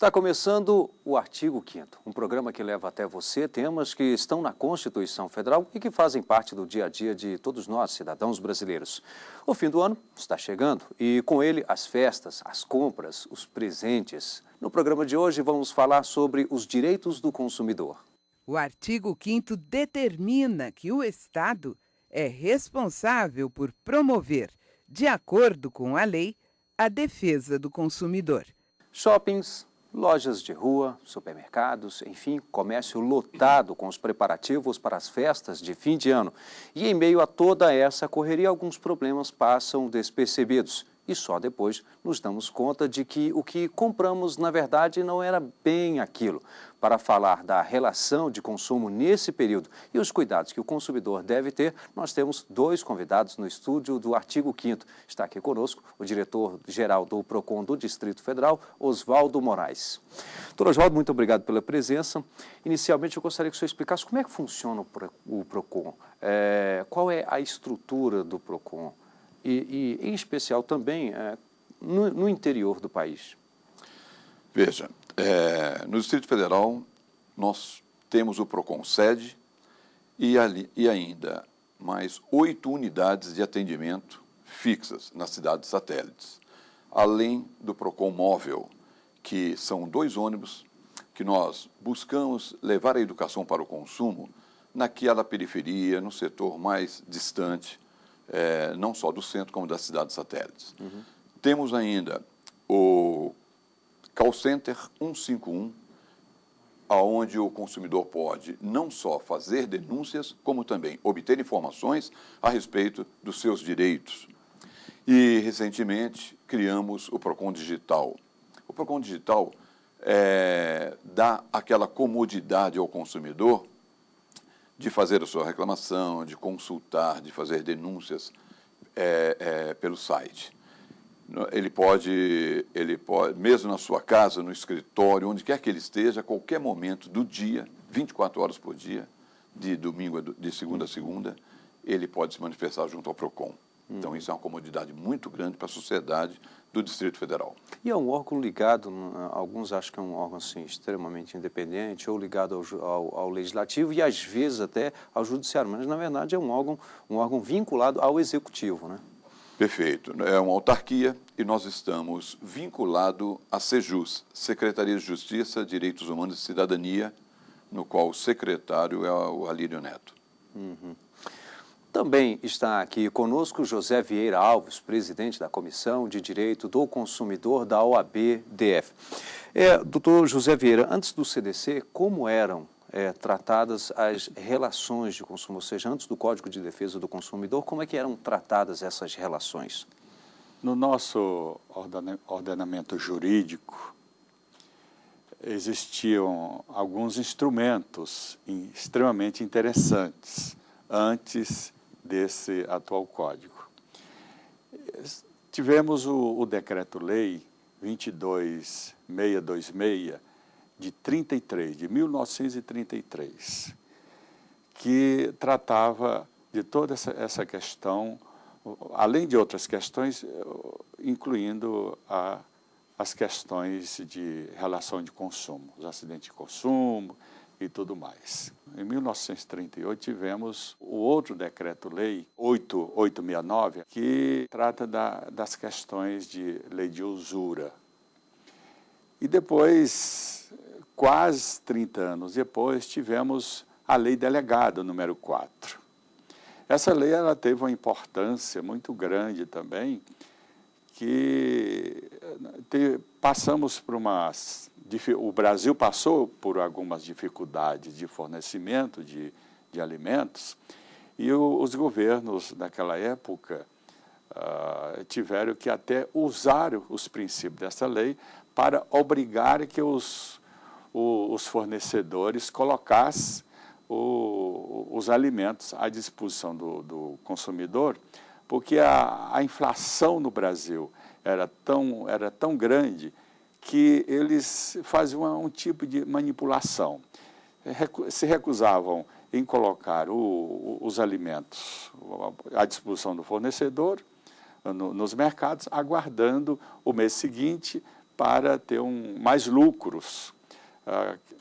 Está começando o Artigo 5º, um programa que leva até você temas que estão na Constituição Federal e que fazem parte do dia a dia de todos nós, cidadãos brasileiros. O fim do ano está chegando e com ele as festas, as compras, os presentes. No programa de hoje vamos falar sobre os direitos do consumidor. O artigo 5º determina que o Estado é responsável por promover, de acordo com a lei, a defesa do consumidor. Shoppings, lojas de rua, supermercados, enfim, comércio lotado com os preparativos para as festas de fim de ano. E em meio a toda essa correria, alguns problemas passam despercebidos. E só depois nos damos conta de que o que compramos, na verdade, não era bem aquilo. Para falar da relação de consumo nesse período e os cuidados que o consumidor deve ter, nós temos dois convidados no estúdio do Artigo 5º. Está aqui conosco o diretor-geral do PROCON do Distrito Federal, Oswaldo Moraes. Doutor Oswaldo, muito obrigado pela presença. Inicialmente, eu gostaria que o senhor explicasse como é que funciona o PROCON, qual é a estrutura do PROCON e em especial também no interior do país. Veja, no Distrito Federal nós temos o PROCON sede e ainda mais 8 unidades de atendimento fixas nas cidades satélites, além do PROCON móvel, que são 2 ônibus que nós buscamos levar a educação para o consumo naquela periferia, no setor mais distante, não só do centro, como das cidades satélites. Uhum. Temos ainda o Call Center 151, onde o consumidor pode não só fazer denúncias, como também obter informações a respeito dos seus direitos. E, recentemente, criamos o PROCON Digital. O PROCON Digital dá aquela comodidade ao consumidor de fazer a sua reclamação, de consultar, de fazer denúncias pelo site. Ele pode, mesmo na sua casa, no escritório, onde quer que ele esteja, a qualquer momento do dia, 24 horas por dia, de segunda a segunda, ele pode se manifestar junto ao PROCON. Então, isso é uma comodidade muito grande para a sociedade do Distrito Federal. E é um órgão ligado, alguns acham que é um órgão assim, extremamente independente, ou ligado ao Legislativo e, às vezes, até ao Judiciário, mas, na verdade, é um órgão vinculado ao Executivo, né? Perfeito. É uma autarquia e nós estamos vinculados à SEJUS, Secretaria de Justiça, Direitos Humanos e Cidadania, no qual o secretário é o Alírio Neto. Uhum. Também está aqui conosco José Vieira Alves, presidente da Comissão de Direito do Consumidor da OAB-DF. Doutor José Vieira, antes do CDC, como eram tratadas as relações de consumo, ou seja, antes do Código de Defesa do Consumidor, como é que eram tratadas essas relações? No nosso ordenamento jurídico, existiam alguns instrumentos extremamente interessantes antes desse atual código. Tivemos o Decreto-Lei 22626, de 1933, que tratava de toda essa questão, além de outras questões, incluindo as questões de relação de consumo, os acidentes de consumo e tudo mais. Em 1938, tivemos o outro Decreto-Lei 8869, que trata das questões de lei de usura. E depois, quase 30 anos depois, tivemos a Lei Delegada, número 4. Essa lei ela teve uma importância muito grande também, que passamos por o Brasil passou por algumas dificuldades de fornecimento de alimentos e os governos daquela época tiveram que até usar os princípios dessa lei para obrigar que os fornecedores colocassem os alimentos à disposição do consumidor, porque a inflação no Brasil era tão grande que eles faziam um tipo de manipulação. Se recusavam em colocar os alimentos à disposição do fornecedor nos mercados, aguardando o mês seguinte para ter mais lucros,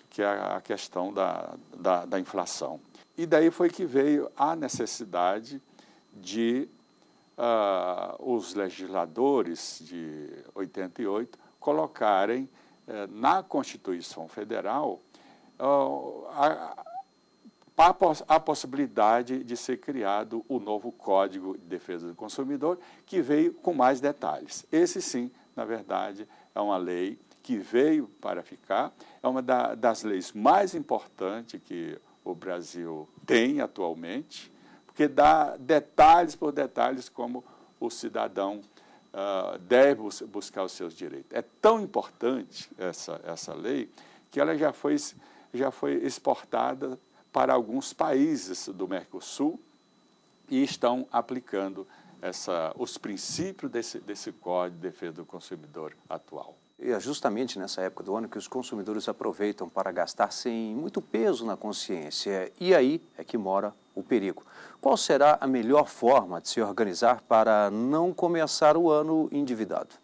que é a questão da inflação. E daí foi que veio a necessidade de os legisladores de 88 colocarem na Constituição Federal a possibilidade de ser criado o novo Código de Defesa do Consumidor, que veio com mais detalhes. Esse, sim, na verdade, é uma lei que veio para ficar, é uma das leis mais importantes que o Brasil tem atualmente, porque dá detalhes por detalhes como o cidadão deve buscar os seus direitos. É tão importante essa lei que ela já foi exportada para alguns países do Mercosul e estão aplicando os princípios desse Código de Defesa do Consumidor atual. E é justamente nessa época do ano que os consumidores aproveitam para gastar sem muito peso na consciência. E aí é que mora o perigo. Qual será a melhor forma de se organizar para não começar o ano endividado?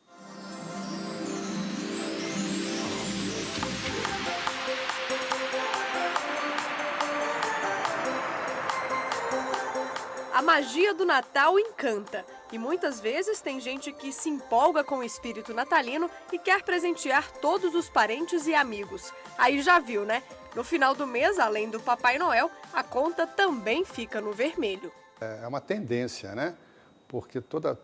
A magia do Natal encanta e muitas vezes tem gente que se empolga com o espírito natalino e quer presentear todos os parentes e amigos. Aí já viu, né? No final do mês, além do Papai Noel, a conta também fica no vermelho. É uma tendência, né? Porque todas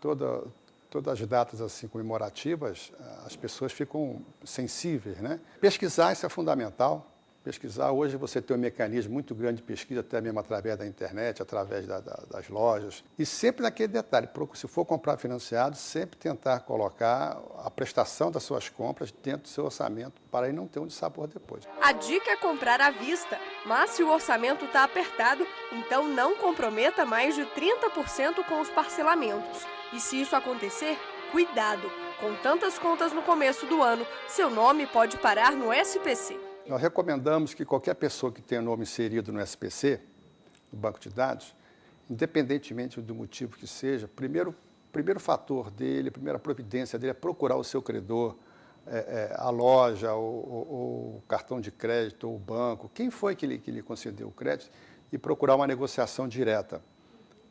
as datas assim comemorativas, as pessoas ficam sensíveis, né? Pesquisar, isso é fundamental. Pesquisar, hoje você tem um mecanismo muito grande de pesquisa, até mesmo através da internet, através das lojas. E sempre naquele detalhe, se for comprar financiado, sempre tentar colocar a prestação das suas compras dentro do seu orçamento, para aí não ter um dissabor depois. A dica é comprar à vista, mas se o orçamento está apertado, então não comprometa mais de 30% com os parcelamentos. E se isso acontecer, cuidado! Com tantas contas no começo do ano, seu nome pode parar no SPC. Nós recomendamos que qualquer pessoa que tenha nome inserido no SPC, no banco de dados, independentemente do motivo que seja, primeiro fator dele, a primeira providência dele é procurar o seu credor, a loja, o cartão de crédito, ou o banco, quem foi que lhe concedeu o crédito, e procurar uma negociação direta,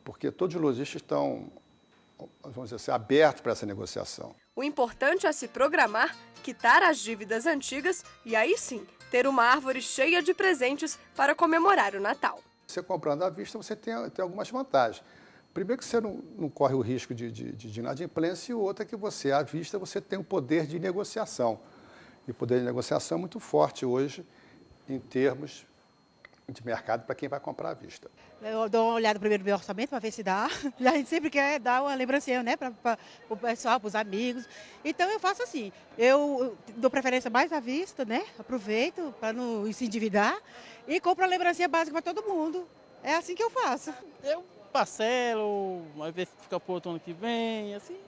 porque todos os lojistas estão, vamos dizer assim, abertos para essa negociação. O importante é se programar, quitar as dívidas antigas e aí sim, ter uma árvore cheia de presentes para comemorar o Natal. Você comprando à vista, você tem algumas vantagens. Primeiro que você não corre o risco de inadimplência, e o outro é que você, à vista, você tem um poder de negociação. E o poder de negociação é muito forte hoje em termos de mercado para quem vai comprar à vista. Eu dou uma olhada primeiro no meu orçamento para ver se dá. A gente sempre quer dar uma lembrancinha, né, para o pessoal, para os amigos. Então eu faço assim, eu dou preferência mais à vista, né? Aproveito para não se endividar e compro a lembrancinha básica para todo mundo. É assim que eu faço. Eu parcelo, às vezes fica para o outro ano que vem, assim.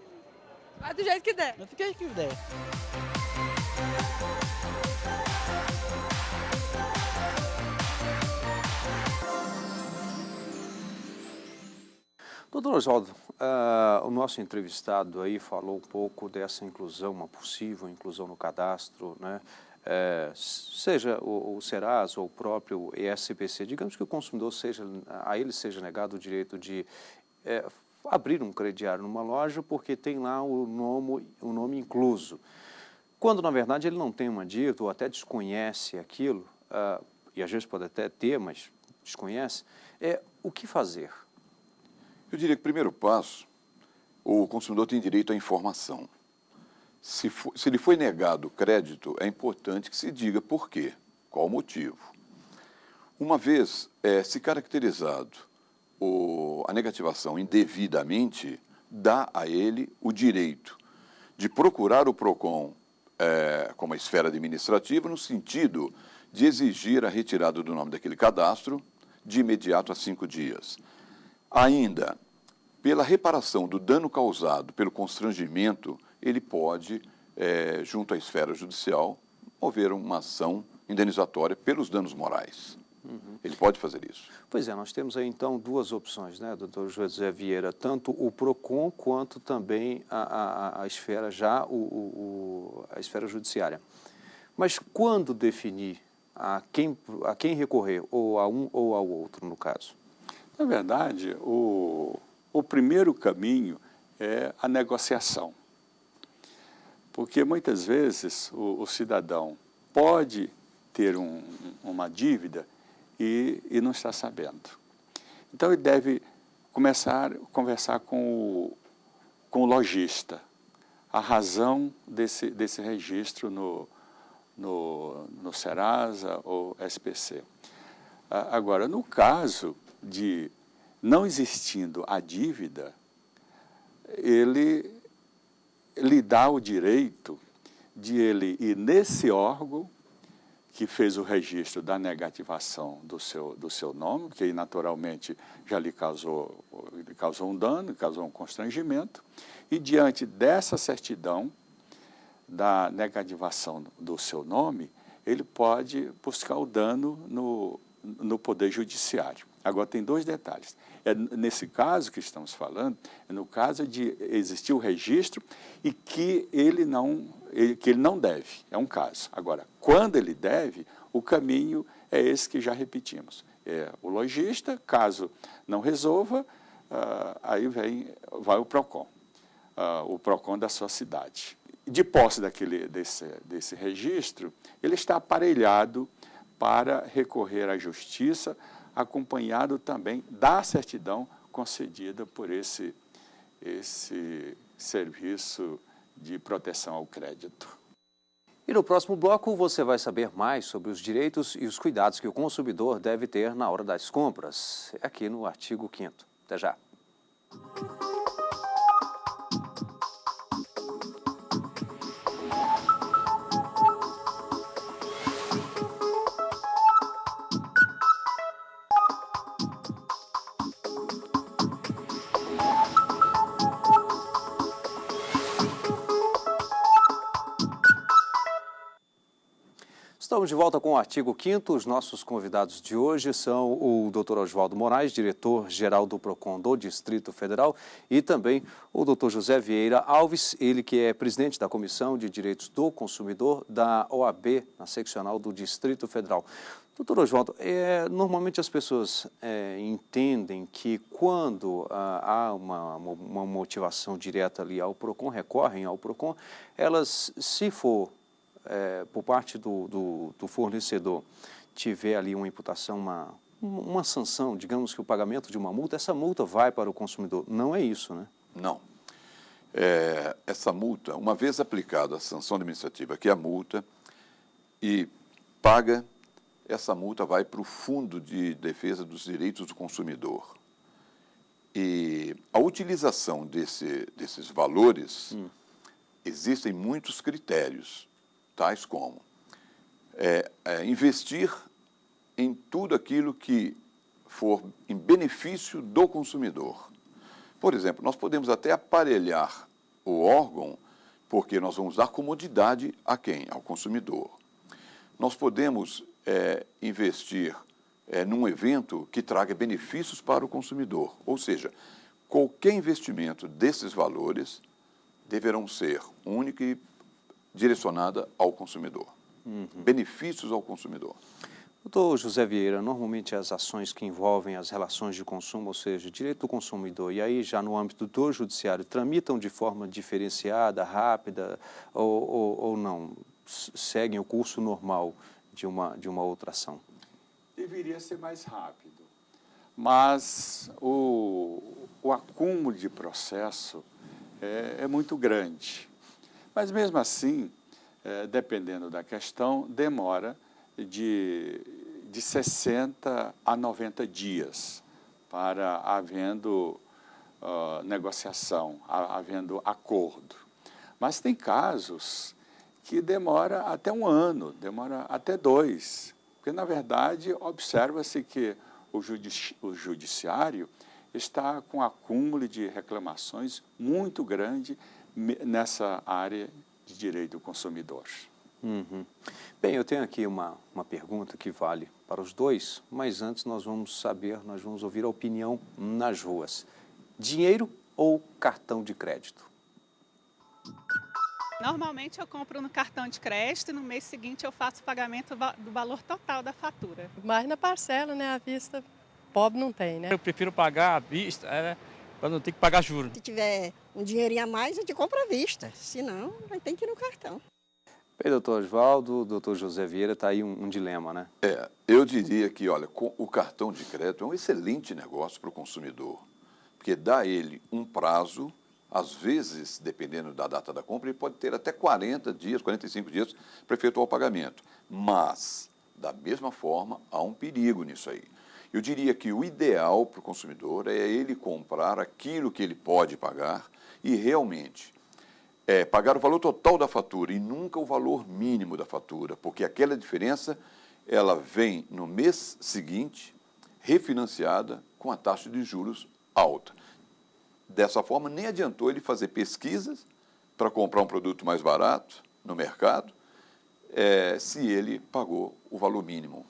Vai do jeito que der. Do jeito que der. Doutor Oswaldo, o nosso entrevistado aí falou um pouco dessa inclusão, uma possível inclusão no cadastro, né? Seja o Serasa ou o próprio SPC, digamos que o consumidor a ele seja negado o direito de abrir um crediário numa loja porque tem lá o nome incluso. Quando, na verdade, ele não tem uma dívida ou até desconhece aquilo, e às vezes pode até ter, mas desconhece, o que fazer? Eu diria que o primeiro passo, o consumidor tem direito à informação. Se lhe foi negado o crédito, é importante que se diga por quê, qual o motivo. Uma vez se caracterizado a negativação indevidamente, dá a ele o direito de procurar o PROCON como a esfera administrativa, no sentido de exigir a retirada do nome daquele cadastro de imediato a 5 dias. Ainda, pela reparação do dano causado pelo constrangimento, ele pode, junto à esfera judicial, mover uma ação indenizatória pelos danos morais. Ele pode fazer isso. Pois é, nós temos aí então duas opções, né, doutor José Vieira, tanto o PROCON quanto também a esfera a esfera judiciária. Mas quando definir a quem recorrer, ou a um ou ao outro, no caso? Na verdade, o primeiro caminho é a negociação. Porque muitas vezes o cidadão pode ter uma dívida e não está sabendo. Então ele deve começar a conversar com o lojista, a razão desse registro no Serasa ou SPC. Agora, no caso de não existindo a dívida, ele lhe dá o direito de ele ir nesse órgão que fez o registro da negativação do seu nome, que naturalmente já lhe causou um dano, causou um constrangimento, e diante dessa certidão da negativação do seu nome, ele pode buscar o dano no Poder Judiciário. Agora, tem dois detalhes. Nesse caso que estamos falando, é no caso de existir o registro e que ele não deve, é um caso. Agora, quando ele deve, o caminho é esse que já repetimos. É o lojista, caso não resolva, aí vai o PROCON da sua cidade. De posse desse registro, ele está aparelhado para recorrer à justiça, acompanhado também da certidão concedida por esse serviço de proteção ao crédito. E no próximo bloco você vai saber mais sobre os direitos e os cuidados que o consumidor deve ter na hora das compras, aqui no artigo 5º. Até já. Estamos de volta com o artigo 5º. Os nossos convidados de hoje são o Dr. Oswaldo Moraes, diretor-geral do PROCON do Distrito Federal, e também o Dr. José Vieira Alves, ele que é presidente da Comissão de Direitos do Consumidor da OAB, na seccional do Distrito Federal. Doutor Oswaldo, normalmente as pessoas entendem que quando há uma motivação direta ali ao PROCON, recorrem ao PROCON, elas, se for por parte do fornecedor, tiver ali uma imputação, uma sanção, digamos que o pagamento de uma multa, essa multa vai para o consumidor. Não é isso, né? Não. Essa multa, uma vez aplicada a sanção administrativa, que é a multa, e paga, essa multa vai para o Fundo de Defesa dos Direitos do Consumidor. E a utilização desses valores, existem muitos critérios, tais como investir em tudo aquilo que for em benefício do consumidor. Por exemplo, nós podemos até aparelhar o órgão, porque nós vamos dar comodidade a quem? Ao consumidor. Nós podemos investir num evento que traga benefícios para o consumidor, ou seja, qualquer investimento desses valores deverão ser único e direcionada ao consumidor. Benefícios ao consumidor. Doutor José Vieira, normalmente as ações que envolvem as relações de consumo, ou seja, direito do consumidor, e aí já no âmbito do judiciário, tramitam de forma diferenciada, rápida, ou não? Seguem o curso normal de uma outra ação? Deveria ser mais rápido, mas o acúmulo de processo é muito grande. Mas, mesmo assim, dependendo da questão, demora de 60 a 90 dias para havendo negociação, havendo acordo. Mas tem casos que demora até 1 ano, demora até 2, porque, na verdade, observa-se que o judiciário está com um acúmulo de reclamações muito grande nessa área de direito do consumidor. Uhum. Bem, eu tenho aqui uma pergunta que vale para os dois, mas antes nós vamos ouvir a opinião nas ruas. Dinheiro ou cartão de crédito? Normalmente eu compro no cartão de crédito e no mês seguinte eu faço o pagamento do valor total da fatura. Mas na parcela, né? À vista, pobre não tem, né? Eu prefiro pagar à vista, para não ter que pagar juros. Se tiver um dinheirinho a mais, a gente compra à vista. Se não, vai ter que ir no cartão. Bem, doutor Oswaldo, doutor José Vieira, está aí um dilema, né? Eu diria que, olha, o cartão de crédito é um excelente negócio para o consumidor, porque dá a ele um prazo. Às vezes, dependendo da data da compra, ele pode ter até 40 dias, 45 dias para efetuar o pagamento. Mas, da mesma forma, há um perigo nisso aí. Eu diria que o ideal para o consumidor é ele comprar aquilo que ele pode pagar e realmente pagar o valor total da fatura e nunca o valor mínimo da fatura, porque aquela diferença ela vem no mês seguinte refinanciada com a taxa de juros alta. Dessa forma, nem adiantou ele fazer pesquisas para comprar um produto mais barato no mercado, se ele pagou o valor mínimo.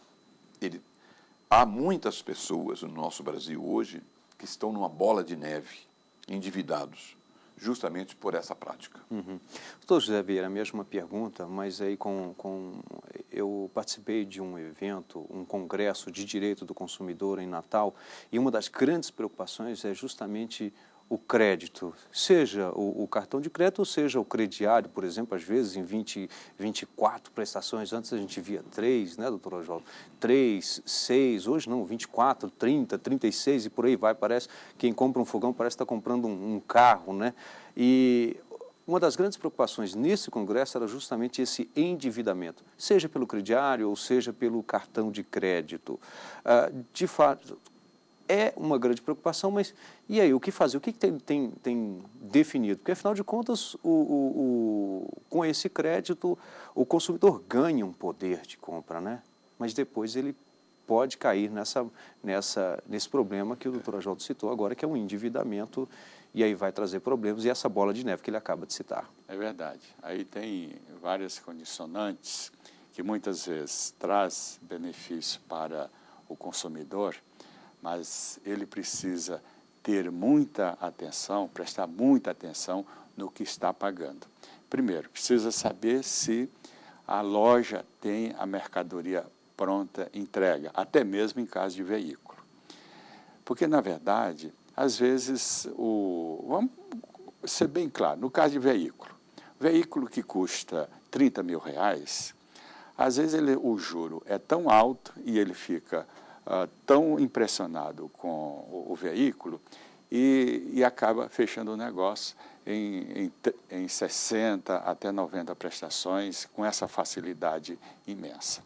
Há muitas pessoas no nosso Brasil hoje que estão numa bola de neve, endividados, justamente por essa prática. Uhum. Doutor José Vieira, a mesma pergunta, mas aí eu participei de um evento, um congresso de direito do consumidor em Natal, e uma das grandes preocupações é justamente o crédito, seja o cartão de crédito, ou seja o crediário, por exemplo, às vezes em 24 prestações, antes a gente via 3, né, doutor Oswaldo? 3, 6, hoje não, 24, 30, 36 e por aí vai, parece, quem compra um fogão parece estar comprando um carro, né? E uma das grandes preocupações nesse congresso era justamente esse endividamento, seja pelo crediário ou seja pelo cartão de crédito. De fato, é uma grande preocupação, mas e aí, o que fazer? O que tem definido? Porque, afinal de contas, com esse crédito, o consumidor ganha um poder de compra, né? Mas depois ele pode cair nesse problema que o doutor Oswaldo citou agora, que é um endividamento, e aí vai trazer problemas, e essa bola de neve que ele acaba de citar. É verdade. Aí tem várias condicionantes que muitas vezes traz benefício para o consumidor, mas ele precisa ter muita atenção, prestar muita atenção no que está pagando. Primeiro, precisa saber se a loja tem a mercadoria pronta, entrega, até mesmo em caso de veículo. Porque, na verdade, às vezes, vamos ser bem claro, no caso de veículo que custa R$30 mil, às vezes o juro é tão alto e ele fica tão impressionado com o veículo e acaba fechando o negócio em 60 até 90 prestações com essa facilidade imensa.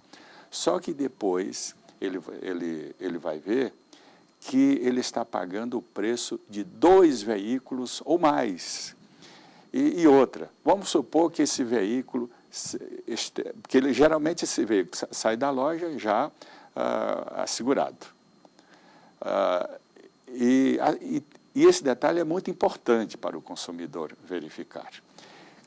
Só que depois ele vai ver que ele está pagando o preço de 2 veículos ou mais. E outra, vamos supor que esse veículo, geralmente esse veículo sai da loja já assegurado. E esse detalhe é muito importante para o consumidor verificar,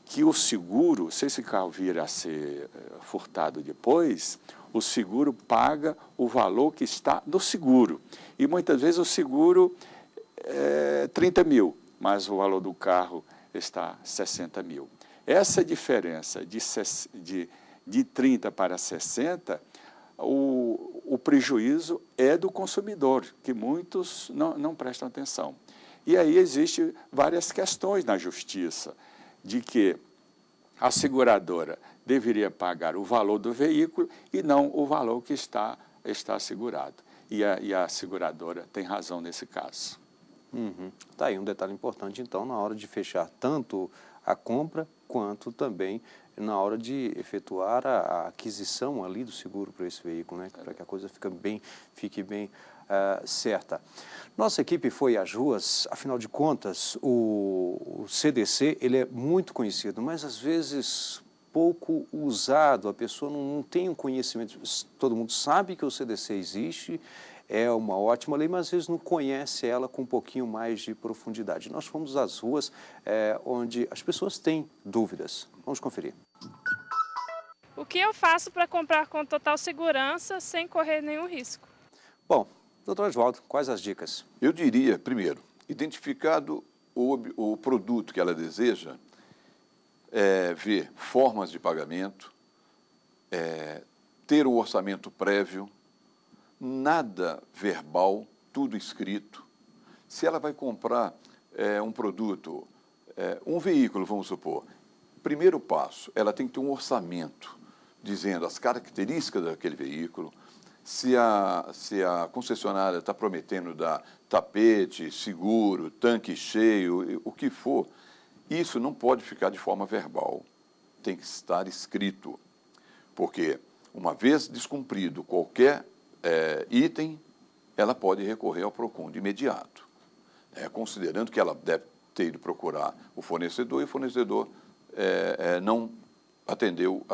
que o seguro, se esse carro vir a ser furtado depois, o seguro paga o valor que está no seguro. E muitas vezes o seguro é 30 mil, mas o valor do carro está 60 mil. Essa diferença de 30 para 60, o prejuízo é do consumidor, que muitos não prestam atenção. E aí existem várias questões na justiça, de que a seguradora deveria pagar o valor do veículo e não o valor que está assegurado. E a seguradora tem razão nesse caso. Tá aí um detalhe importante, então, na hora de fechar tanto a compra, quanto também na hora de efetuar a aquisição ali do seguro para esse veículo, né? Para que a coisa fique bem certa. Nossa equipe foi às ruas, afinal de contas, o CDC ele é muito conhecido, mas às vezes pouco usado, a pessoa não tem um conhecimento, todo mundo sabe que o CDC existe, é uma ótima lei, mas às vezes não conhece ela com um pouquinho mais de profundidade. Nós fomos às ruas onde as pessoas têm dúvidas. Vamos conferir. O que eu faço para comprar com total segurança, sem correr nenhum risco? Bom, doutor Oswaldo, quais as dicas? Eu diria, primeiro, identificado o produto que ela deseja, ver formas de pagamento, ter o orçamento prévio, nada verbal, tudo escrito. Se ela vai comprar um produto, um veículo, vamos supor, primeiro passo, ela tem que ter um orçamento dizendo as características daquele veículo, se a concessionária está prometendo dar tapete, seguro, tanque cheio, o que for, isso não pode ficar de forma verbal, tem que estar escrito, porque uma vez descumprido qualquer item, ela pode recorrer ao PROCON de imediato, considerando que ela deve ter ido procurar o fornecedor e o fornecedor não atendeu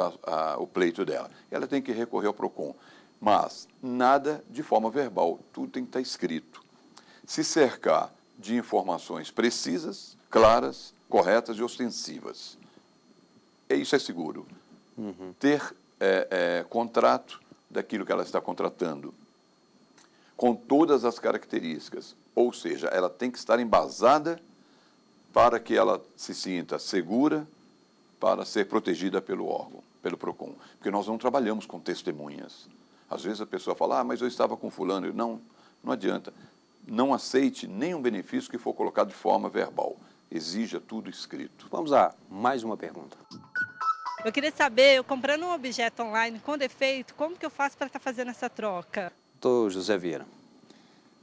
o pleito dela. Ela tem que recorrer ao PROCON, mas nada de forma verbal, tudo tem que estar escrito. Se cercar de informações precisas, claras, corretas e ostensivas. Isso é seguro. Ter contrato daquilo que ela está contratando, com todas as características, ou seja, ela tem que estar embasada para que ela se sinta segura, para ser protegida pelo órgão, pelo PROCON. Porque nós não trabalhamos com testemunhas. Às vezes a pessoa fala, mas eu estava com fulano. Não adianta. Não aceite nenhum benefício que for colocado de forma verbal. Exija tudo escrito. Vamos a mais uma pergunta. Eu queria saber, eu comprando um objeto online com defeito, como que eu faço para estar fazendo essa troca? Doutor José Vieira.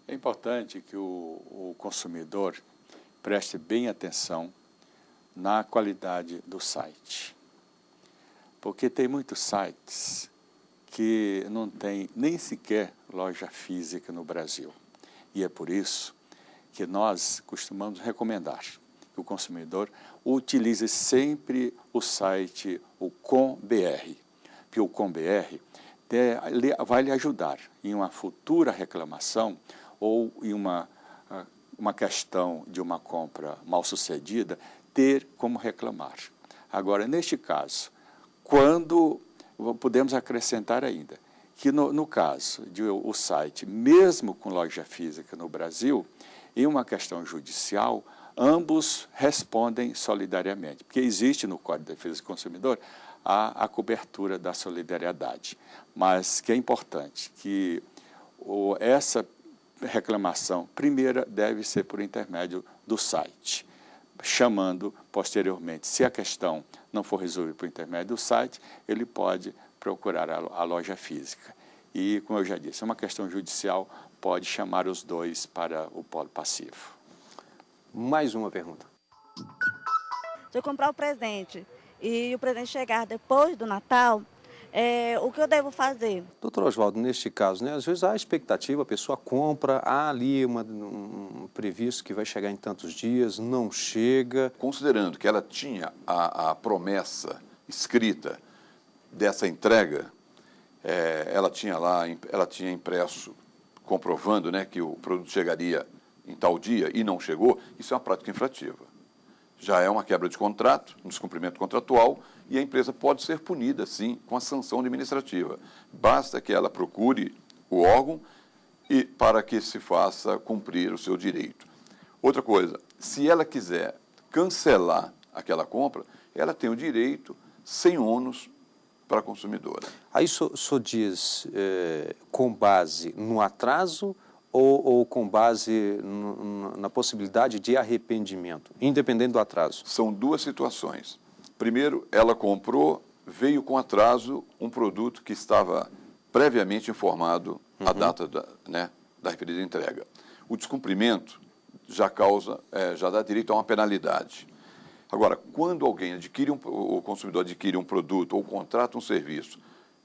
É importante que o consumidor preste bem atenção na qualidade do site. Porque tem muitos sites que não tem nem sequer loja física no Brasil. E é por isso que nós costumamos recomendar que o consumidor utilize sempre o site, o ComBR, porque o ComBR vai lhe ajudar em uma futura reclamação ou em uma questão de uma compra mal sucedida, ter como reclamar. Agora, neste caso, quando podemos acrescentar ainda que no caso de o site, mesmo com loja física no Brasil, em uma questão judicial, ambos respondem solidariamente, porque existe no Código de Defesa do Consumidor a cobertura da solidariedade, mas que é importante que essa reclamação primeira deve ser por intermédio do site, chamando posteriormente, se a questão não for resolvida por intermédio do site, ele pode procurar a loja física. E, como eu já disse, uma questão judicial pode chamar os dois para o polo passivo. Mais uma pergunta. Se eu comprar o presente e o presente chegar depois do Natal, o que eu devo fazer? Doutor Oswaldo, neste caso, às vezes há expectativa, a pessoa compra, há ali um previsto que vai chegar em tantos dias, não chega. Considerando que ela tinha a promessa escrita dessa entrega, ela tinha impresso comprovando que o produto chegaria em tal dia e não chegou, isso é uma prática infrativa. Já é uma quebra de contrato, um descumprimento contratual, e a empresa pode ser punida, sim, com a sanção administrativa. Basta que ela procure o órgão para que se faça cumprir o seu direito. Outra coisa, se ela quiser cancelar aquela compra, ela tem o direito, sem ônus, para a consumidora. Aí o senhor diz com base no atraso ou com base na possibilidade de arrependimento, independente do atraso? São duas situações. Primeiro, ela comprou, veio com atraso um produto que estava previamente informado a data da referida entrega. O descumprimento já dá direito a uma penalidade. Agora, quando alguém o consumidor adquire um produto ou contrata um serviço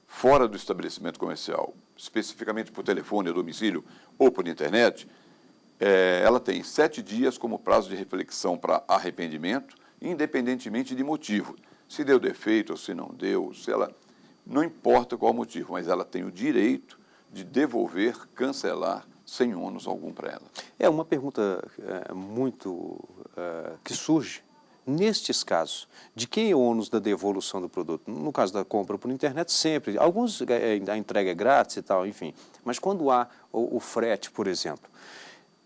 fora do estabelecimento comercial, especificamente por telefone, a domicílio ou por internet, ela tem 7 dias como prazo de reflexão para arrependimento, independentemente de motivo. Se deu defeito ou se não deu, não importa qual o motivo, mas ela tem o direito de devolver, cancelar, sem ônus algum para ela. É uma pergunta muito que surge nestes casos, de quem é o ônus da devolução do produto? No caso da compra por internet, sempre. Alguns a entrega é grátis e tal, enfim. Mas quando há o frete, por exemplo,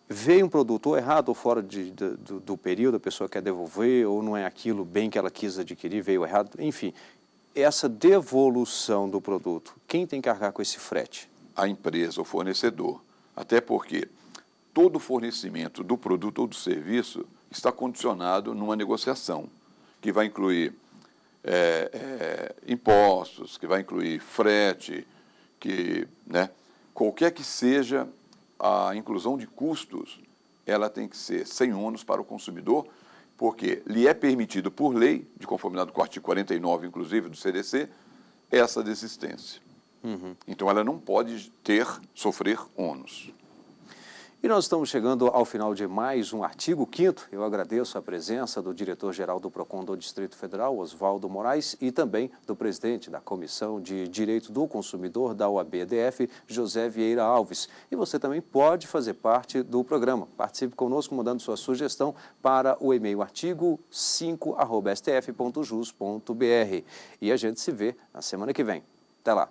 veio um produto ou errado ou fora do período, a pessoa quer devolver, ou não é aquilo bem que ela quis adquirir, veio errado, enfim. Essa devolução do produto, quem tem que arcar com esse frete? A empresa, o fornecedor. Até porque todo fornecimento do produto ou do serviço está condicionado numa negociação, que vai incluir impostos, que vai incluir frete, qualquer que seja a inclusão de custos, ela tem que ser sem ônus para o consumidor, porque lhe é permitido por lei, de conformidade com o artigo 49, inclusive, do CDC, essa desistência. Então, ela não pode sofrer ônus. E nós estamos chegando ao final de mais um Artigo 5º. Eu agradeço a presença do diretor-geral do PROCON do Distrito Federal, Oswaldo Moraes, e também do presidente da Comissão de Direito do Consumidor da OAB-DF, José Vieira Alves. E você também pode fazer parte do programa. Participe conosco mandando sua sugestão para o e-mail artigo5@stf.jus.br. E a gente se vê na semana que vem. Até lá.